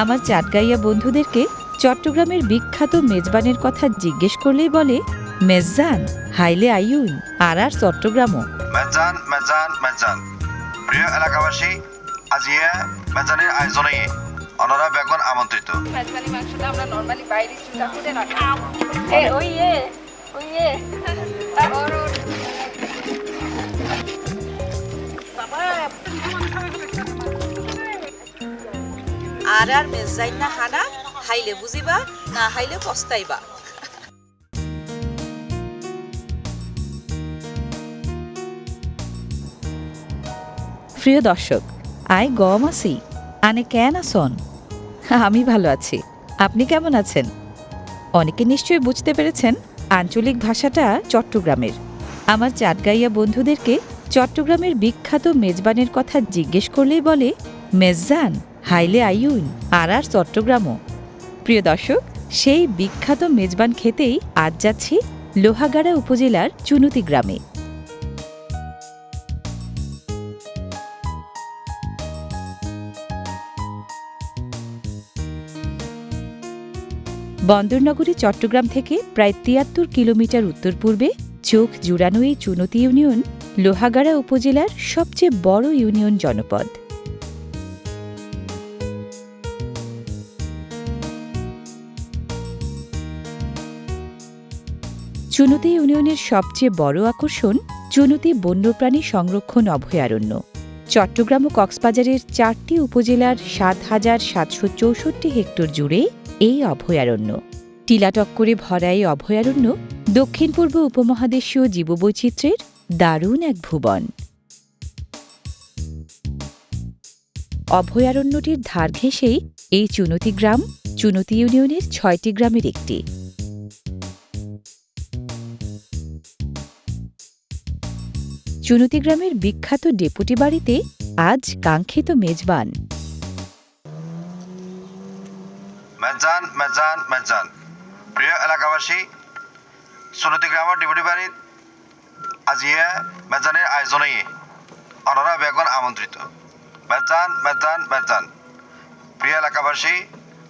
আমার চাটগাইয়া বন্ধুদেরকে চট্টগ্রামের বিখ্যাত মেজবানের কথা জিজ্ঞেস করলেই বলে মেজজান হাইলে আইউন আর চট্টগ্রামও। মেজান মেজান মেজান প্রিয় এলাকাবাসী, আজিয়ে মেজানের আয়োজনে অনরা বেগন আমন্ত্রিত। মেজবানি মাংসটা আমরা নরমালি বাইরে চুলা করে রাখি। আর মেজাইন না হানা হাইলে বুঝিবা না হাইলে পস্তাইবা। প্রিয় দর্শক, আয় গম আছি, আনে কেন আসন? আমি ভালো আছি, আপনি কেমন আছেন? অনেকে নিশ্চয়ই বুঝতে পেরেছেন আঞ্চলিক ভাষাটা চট্টগ্রামের। আমার চাটগাইয়া বন্ধুদেরকে চট্টগ্রামের বিখ্যাত মেজবানের কথা জিজ্ঞেস করলেই বলে মেজজান হাইলে আইউন আর চট্টগ্রামও। প্রিয় দর্শক, সেই বিখ্যাত মেজবান খেতেই আজ যাচ্ছি লোহাগাড়া উপজেলার চুনুতি গ্রামে। বন্দরনগরী চট্টগ্রাম থেকে প্রায় ৭৩ কিলোমিটার উত্তর পূর্বে চোখ জুড়ানো এই চুনতি ইউনিয়ন লোহাগাড়া উপজেলার সবচেয়ে বড় ইউনিয়ন জনপদ। চুনতি ইউনিয়নের সবচেয়ে বড় আকর্ষণ চুনতি বন্যপ্রাণী সংরক্ষণ অভয়ারণ্য। চট্টগ্রাম ও কক্সবাজারের ৪টি উপজেলার ৭,৭৬৪ হেক্টর জুড়ে এই অভয়ারণ্য। টিলাটক্করে ভরা এই অভয়ারণ্য দক্ষিণ পূর্ব উপমহাদেশীয় জীববৈচিত্র্যের দারুণ এক ভুবন। অভয়ারণ্যটির ধার ঘেঁষেই এই চুনতি গ্রাম চুনতি ইউনিয়নের ৬টি গ্রামের একটি। চুনতি গ্রামের বিখ্যাত ডেপুটি বাড়িতে আজ কাঙ্ক্ষিত মেজবান। মেজান মেজান মেজান প্রিয় এলাকাবাসী, চুনতি গ্রামের ডেপুটি বাড়িত আজিয়ে মেজানের আয়োজনে অনরা বেগন আমন্ত্রিত। মেজান মেজান মেজান প্রিয় এলাকাবাসী,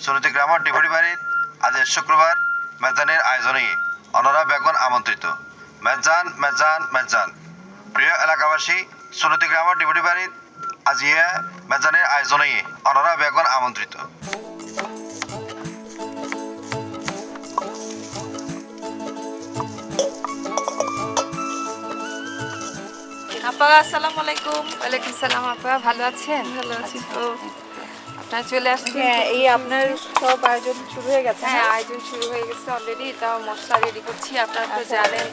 চুনতি গ্রামের ডেপুটি বাড়িত আজ শুক্রবার মেজানের আয়োজনে অনরা বেগন আমন্ত্রিত। মেজান মেজান মেজান প্রিয় এলাকাবাসী, চুনতি গ্রামের ডেপুটি বাড়িত আজিয়ে মেজানের আয়োজনে অনরা বেগন আমন্ত্রিত। আপা আসসালামু আলাইকুম। ওয়ালাইকুম সালাম আপা, ভালো আছেন? ভালো আছি তো। আপনারা চলে আসছেন? হ্যাঁ, এই আপনার সব আয়োজন শুরু হয়ে গেছে? হ্যাঁ, আয়োজন শুরু হয়ে গেছে অলরেডি। তাও মশলা রেডি করছি। আপনারা তো জানেন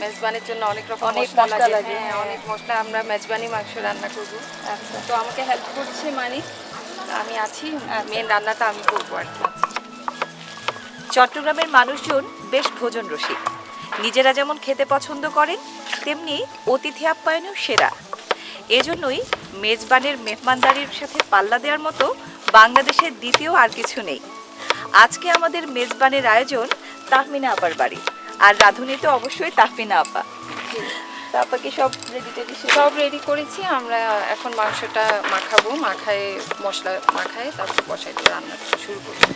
মেজবানের জন্য অনেক রকম মশলা লাগে। হ্যাঁ, অনেক মশলা। আমরা মেজবানি মাংস রান্না করব। আচ্ছা, তো আমাকে হেল্প করছে মানে আমি আছি, মেন রান্নাটা আমি করবো আর কি। চট্টগ্রামের মানুষজন বেশ ভোজন রসিক। নিজেরা যেমন খেতে পছন্দ করেন, তেমনি অতিথি আপ্যায়নেও সেরা। এজন্যই মেজবানের মেহমানদারির সাথে পাল্লা দেওয়ার মতো বাংলাদেশের দ্বিতীয় আর কিছু নেই। আজকে আমাদের মেজবানের আয়োজন তাহমিনা আপার বাড়ি, আর রাঁধুনি তো অবশ্যই তাহমিনা আপা। তা আপা কি সব রেডি টেডি? সব রেডি করেছি। আমরা এখন মাংসটা মাখাবো, মশলা মাখায় তারপর বসাই দিয়ে রান্না শুরু করবো।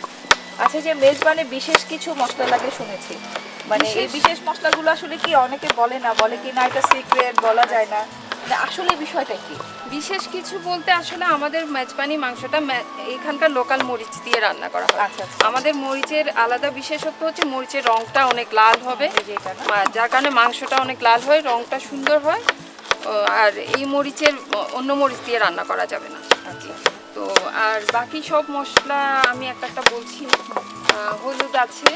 আচ্ছা, যে মেজবানে বিশেষ কিছু মশলা লাগে শুনেছি, মানে এই বিশেষ মশলাগুলো আসলে কি অনেকে বলে না, বলে কি না এটা সিক্রেট, বলা যায় না, মানে আসলে বিষয়টা কি? বিশেষ কিছু বলতে আসলে আমাদের মেজবানি মাংসটা এখানকার লোকাল মরিচ দিয়ে রান্না করা হয়। আচ্ছা, আমাদের মরিচের আলাদা বিশেষত্ব হচ্ছে মরিচের রংটা অনেক লাল হবে, যার কারণে মাংসটা অনেক লাল হয়, রংটা সুন্দর হয়। আর এই মরিচের অন্য মরিচ দিয়ে রান্না করা যাবে না। তো আর বাকি সব মশলা আমি একটা বলছি। হলুদ আছে,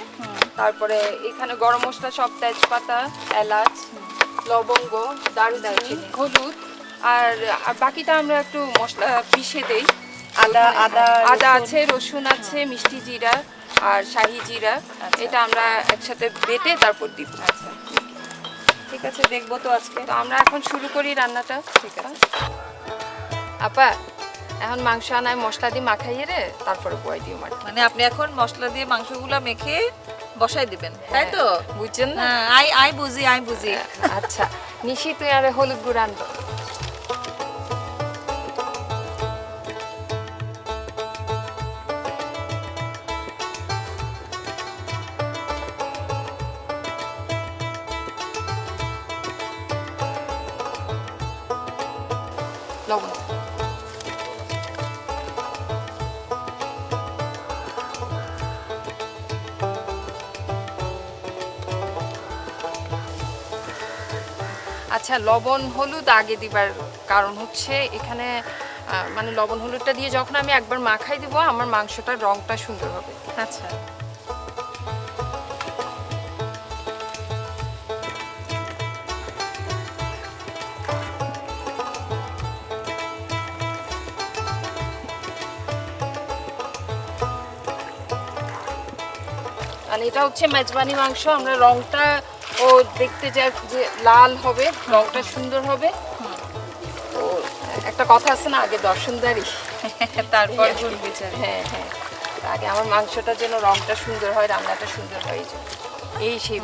তারপরে এখানে গরম মশলা সব, তেজপাতা, এলাচ, লবঙ্গ, দারুচিনি, হলুদ, আর বাকিটা আমরা একটু মশলা পিষে দেই। আদা আছে, রসুন আছে, মিষ্টি জিরা আর শাহি জিরা। এটা আমরা একসাথে বেটে তারপর দিব। আচ্ছা, ঠিক আছে, দেখবো তো আজকে। তো আমরা এখন শুরু করি রান্নাটা। ঠিক আছে আপা, এখন মাংস আনায় মশলা দিয়ে মাখাইয়ে রে তারপরে বয়াই দিও। মানে আপনি এখন মশলা দিয়ে মাংসগুলা মেখে বসাই দিবেন, তাই তো? বুঝছেন না? আই বুঝি। আচ্ছা, নিশি তুই আর হলুদ গুঁড়ো আনতো। লবণ। আচ্ছা, লবণ হলুদ আগে দিবার কারণ হচ্ছে এখানে মানে লবণ হলুদটা দিয়ে যখন আমি একবার মাখাই দিব আমার মাংসটার রংটা সুন্দর হবে। আচ্ছা, আর এটা হচ্ছে মেজবানি মাংস। আমরা রংটা ও দেখতে চাই যে লাল হবে, রংটা সুন্দর হবে। তো একটা কথা আছে না, আগে দর্শনদারি তারপর গুণ বিচার। হ্যাঁ হ্যাঁ, আগে আমার মাংসটা যেন রংটা সুন্দর হয়, রান্নাটা সুন্দর হয়, এই সেই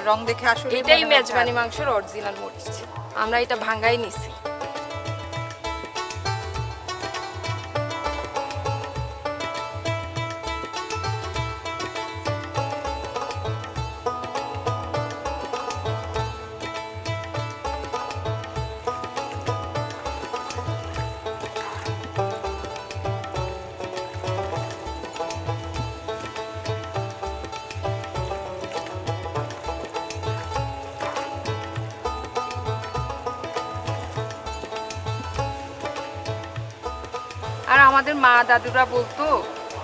রং দেখে আসলে এটাই মেজবানি মাংসের অরিজিনাল মরিচ। আমরা এটা ভাঙ্গাই নিছি। আর আমাদের মা দাদুরা বলতো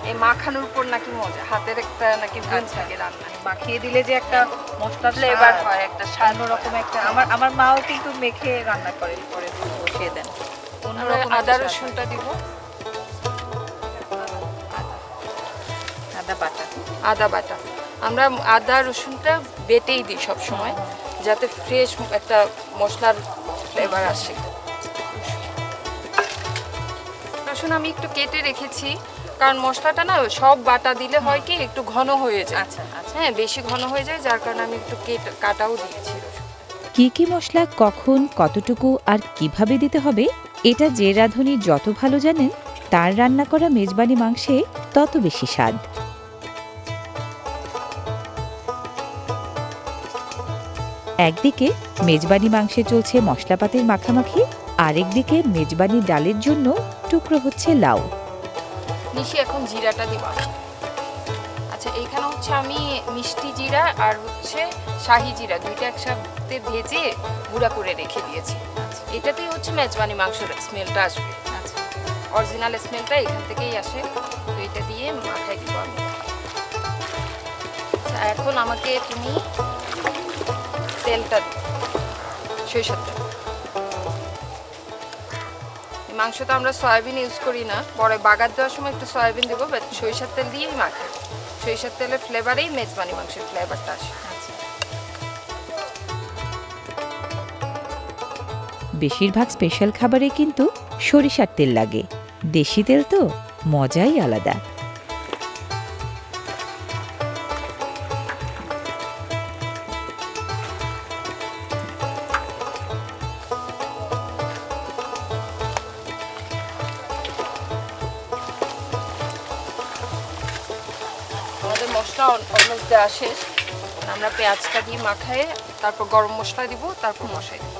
এই মাখানোর উপর নাকি মজা, হাতের একটা নাকি গুণ থাকে রান্নায়। মাখিয়ে দিলে যে একটা মশলার ফ্লেভার হয়, একটা স্বাদ অন্যরকম একটা। আমার মাও কিন্তু মেখে রান্না করে, পরে বসিয়ে দেন। অন্যরকম আদা রসুনটা দিব, আদা বাটা। আদা বাটা। আমরা আদা রসুনটা বেটেই দিই সব সময়, যাতে ফ্রেশ একটা মশলার ফ্লেভার আসে। রসুন আমি একটু কেটে রেখেছি, কারণ মশলাটা না সব বাটা দিলে হয় কি একটু ঘন হয়ে যায়। আচ্ছা আচ্ছা, হ্যাঁ, বেশি ঘন হয়ে যায়, যার কারণে আমি একটু কাটাও দিয়েছি রসুন। কি কি মশলা কখন কতটুকু আর কিভাবে দিতে হবে এটা যে রাঁধুনি যত ভালো জানেন তার রান্না করা মেজবানি মাংসে তত বেশি স্বাদ। একদিকে মেজবানি মাংসে চলছে মশলাপাতির মাখামাখি, আরেকদিকে মেজবানি ডালের জন্য টুকরো হচ্ছে লাউ। নিশি এখন জিরাটা দিবা। আচ্ছা, এইখানে হচ্ছে আমি মিষ্টি জিরা আর হচ্ছে শাহি জিরা দুইটা একসাথে ভেজে গুঁড়া করে রেখে দিয়েছি। এটাতেই হচ্ছে মেজবানি মাংসের স্মেলটা আসবে। আচ্ছা, অরিজিনাল স্মেলটা এখান থেকেই আসে। তো এটা দিয়ে মাখাই দিব আমি। আচ্ছা, এখন আমাকে তুমি তেলটা, সরিষার তেল। মাংসটা আমরা সয়াবিন ইউজ করি না, পরে বাগার দেওয়ার সময় একটু সয়াবিন দেবো, বাট সরিষার তেল দিয়েই মাখাই। সরিষার তেলের ফ্লেভারেই মেজবানি মাংসের ফ্লেভারটা আসে। আচ্ছা। বেশিরভাগ স্পেশাল খাবারে কিন্তু সরিষার তেল লাগে, দেশি তেল তো মজাই আলাদা। আমাদের মশলা অলমোস্ট দেওয়া শেষ। আমরা পেঁয়াজটা দিয়ে মাখায়ে তারপর গরম মশলা দিব, তারপর মশাই দিব।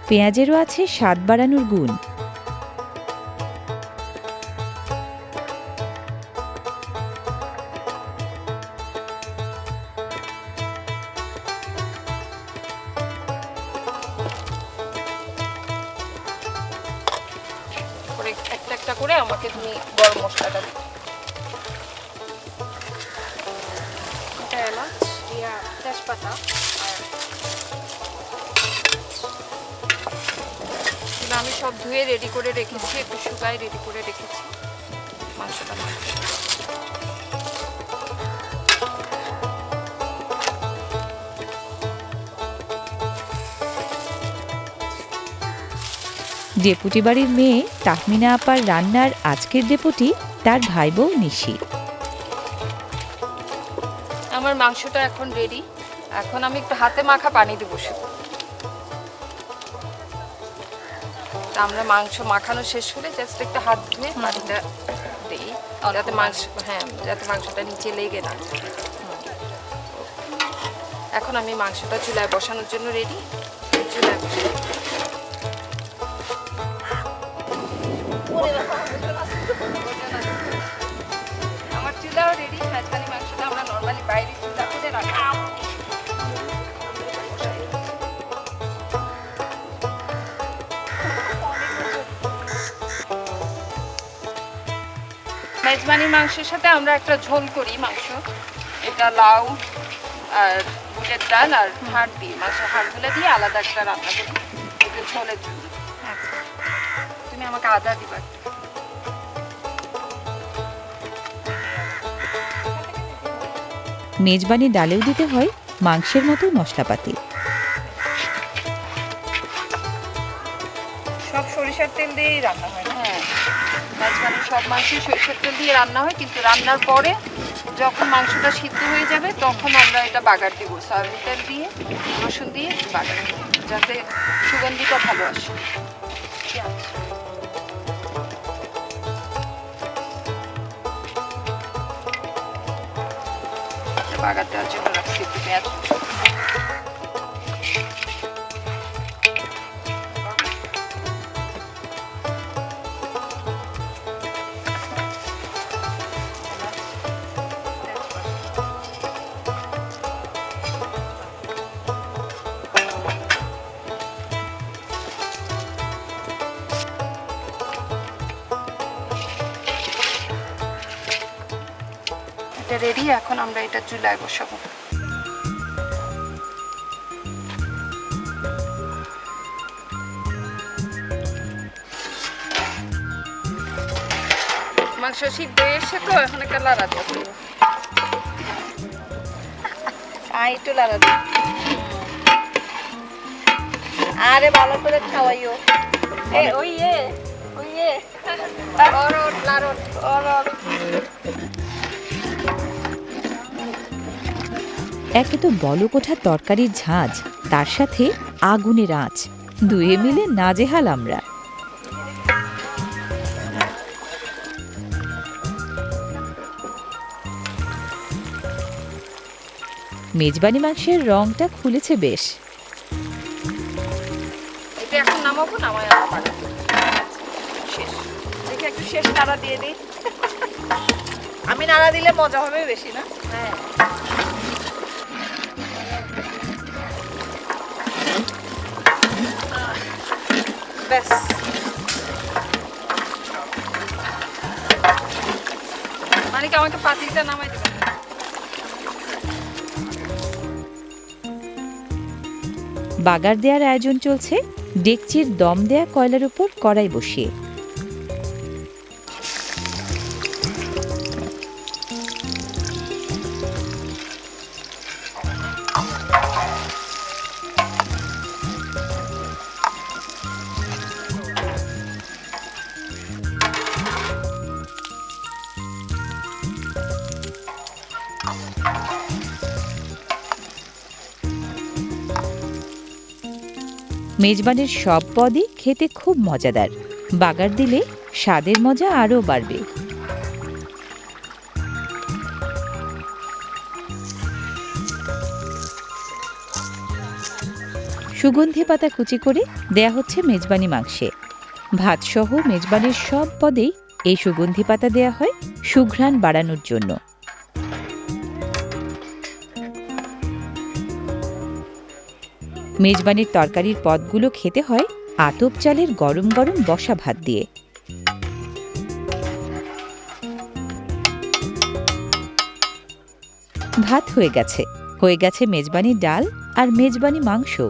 পেঁয়াজেরও আছে স্বাদ বাড়ানোর গুণ। করে একটা একটা করে আমাকে তুমি গরম মশলাটা দিবে। এটা এলাচ, তেজপাতা আর আমি সব ধুয়ে রেডি করে রেখেছি, একটু শুকায় রেডি করে রেখেছি মাংসটা। ডেপুটি বাড়ির মেয়ে তাহমিনা আপার রান্নার আজকের ডেপুটি তার ভাই বউ নিশি। আমার মাংসটা এখন রেডি। এখন আমি একটু হাতে মাখা পানি দেবো শুধু। আমরা মাংস মাখানো শেষ হলে জাস্ট একটু হাত ধুয়ে পানিটা দিই, যাতে মাংস, হ্যাঁ, যাতে মাংসটা নিচে লেগে না। এখন আমি মাংসটা চুলায় বসানোর জন্য রেডি। চুলায় বসাই। আমার চুলাও রেডি। মেজবানি মাংসটা আমরা নর্মালি বাইরে চুলা করে রাখি। মেজবানি মাংসের সাথে আমরা একটা ঝোল করি মাংস। এটা লাউ আর বুটের ডাল আর হাড় দিয়ে, মাংসের হাড়গুলো দিয়ে আলাদা একটা রান্না করি, এটা ঝোলের জন্য। তুমি আমাকে আদা দিবা একটু। মেজবানি ডালেও দিতে হয় মাংসের মতো মশলাপাতি। সব সরিষার তেল দিয়েই রান্না হয় না? হ্যাঁ, মেজবানির সব মাংসই সরিষার তেল দিয়ে রান্না হয়, কিন্তু রান্নার পরে যখন মাংসটা সিদ্ধ হয়ে যাবে তখন আমরা এটা বাগার দিব, সয়াবিন তেল দিয়ে রসুন দিয়ে বাগার দিব, যাতে সুগন্ধিটা ভালো আসে। বাগার দেওয়ার জন্য রাখছি একটু পেঁয়াজ কুচি। এটা রেডি, এখন আমরা এটা চুলায় বসাবো। মাংস সিদ্ধ হয়ে এসে তো এখন একটা লাড়া দিতে হবে। একটু লাড়া দিই। আরে ভালো করে খাওয়াইও। ওই একে তো বলকোঠা তরকারির ঝাঁজ, তার সাথে আগুনের আঁচ, দুয়ে মিলে নাজেহাল আমরা। মেজবানি মাংসের রংটা খুলেছে বেশ। এটা এখন নামাবো, নামাই আবার শেষ। দেখি একটু শেষ নাড়া দিয়ে দিই। আমি নাড়া দিলে মজা হবে বেশি, না? হ্যাঁ, ব্যাস। মানে কি আমাকে পাতিলটা নামাই দেবে? বাগার দেওয়ার আয়োজন চলছে ডেকচির দম দেয়া কয়লার উপর কড়াই বসিয়ে। মেজবানের সব পদই খেতে খুব মজাদার, বাগার দিলে স্বাদের মজা আরও বাড়বে। সুগন্ধি পাতা কুচি করে দেয়া হচ্ছে মেজবানি মাংসে। ভাতসহ মেজবানির সব পদেই এই সুগন্ধি পাতা দেয়া হয় সুঘ্রাণ বাড়ানোর জন্য। মেজবানির তরকারির পদগুলো খেতে হয় আতপ চালের গরম গরম বসা ভাত দিয়ে। ভাত হয়ে গেছে মেজবানি ডাল আর মেজবানি মাংসও।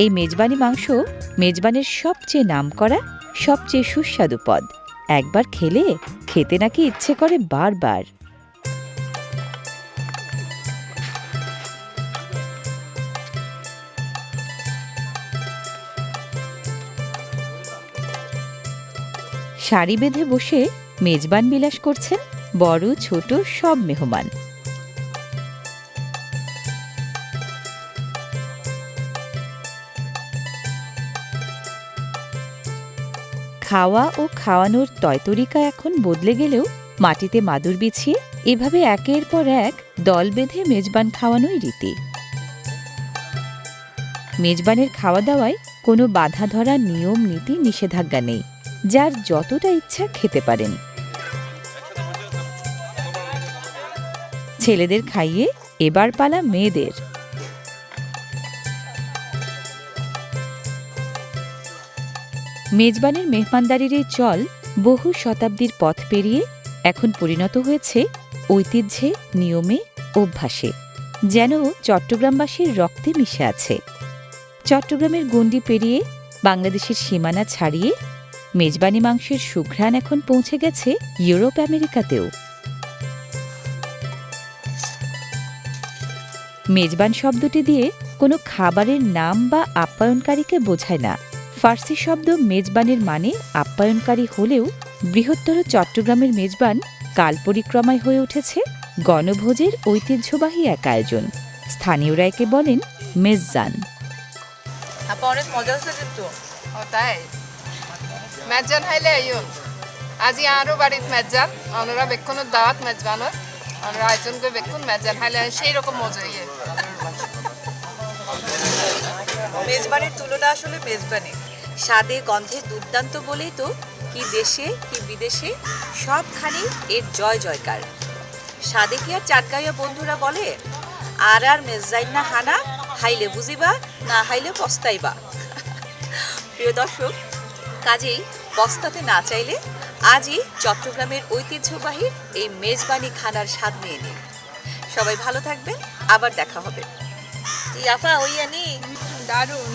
এই মেজবানি মাংস মেজবানের সবচেয়ে নামকরা, সবচেয়ে সুস্বাদু পদ। একবার খেলে খেতে নাকি ইচ্ছে করে বারবার। সারি বেঁধে বসে মেজবান বিলাস করছেন বড় ছোট সব মেহমান। খাওয়া ও খাওয়ানোর তয়তরিকা এখন বদলে গেলেও মাটিতে মাদুর বিছিয়ে এভাবে একের পর এক দল বেঁধে মেজবান খাওয়ানোই রীতি। মেজবানের খাওয়া দাওয়ায় কোনো বাধা ধরা নিয়ম নীতি নিষেধাজ্ঞা নেই। যার যতটা ইচ্ছা খেতে পারেন। ছেলেদের খাইয়ে এবার পালা মেয়েদের। মেজবানের মেহমানদারির এই চল বহু শতাব্দীর পথ পেরিয়ে এখন পরিণত হয়েছে ঐতিহ্যে, নিয়মে, অভ্যাসে, যেন চট্টগ্রামবাসীর রক্তে মিশে আছে। চট্টগ্রামের গণ্ডি পেরিয়ে বাংলাদেশের সীমানা ছাড়িয়ে মেজবানি মাংসের সুঘ্রাণ এখন পৌঁছে গেছে ইউরোপ আমেরিকাতেও। মেজবান শব্দটি দিয়ে কোনো খাবারের নাম বা আপ্যায়নকারীকে বোঝায় না। ফার্সি শব্দ মেজবানের মানে আপ্যায়নকারী হলেও বৃহত্তর চট্টগ্রামের মেজবান কাল পরিক্রমায় হয়ে উঠেছে গণভোজের ঐতিহ্যবাহী এক আয়োজন। স্থানীয়রা একে বলেন মেজজান। আপা অনেক মজা হচ্ছে কিন্তু। ও তাই মেজজান হাইলে আইন আজি আরও বাড়িত মেজজান আমরা বেক্ষণের দাওয়াত মেজবানোর আমরা আয়োজন করে বেক্ষণ মেজজান হাইলে সেই রকম মজা ইয়ে মেজবানের তুলনা আসলে মেজবানি। স্বাদে গন্ধে দুর্দান্ত বলেই তো কি দেশে কি বিদেশে সবখানে এর জয় জয়কার। স্বাদে কি আর চাটগাইয়া বন্ধুরা বলে আর আর মেজজাইন না হানা, হাইলে বুঝিবা না হাইলে পস্তাইবা। প্রিয় দর্শক, কাজেই পস্তাতে না চাইলে আজই চট্টগ্রামের ঐতিহ্যবাহী এই মেজবানি খানার স্বাদ নিয়ে নিন। সবাই ভালো থাকবেন, আবার দেখা হবে। ইয়াফা ওইয়ানি দারুণ।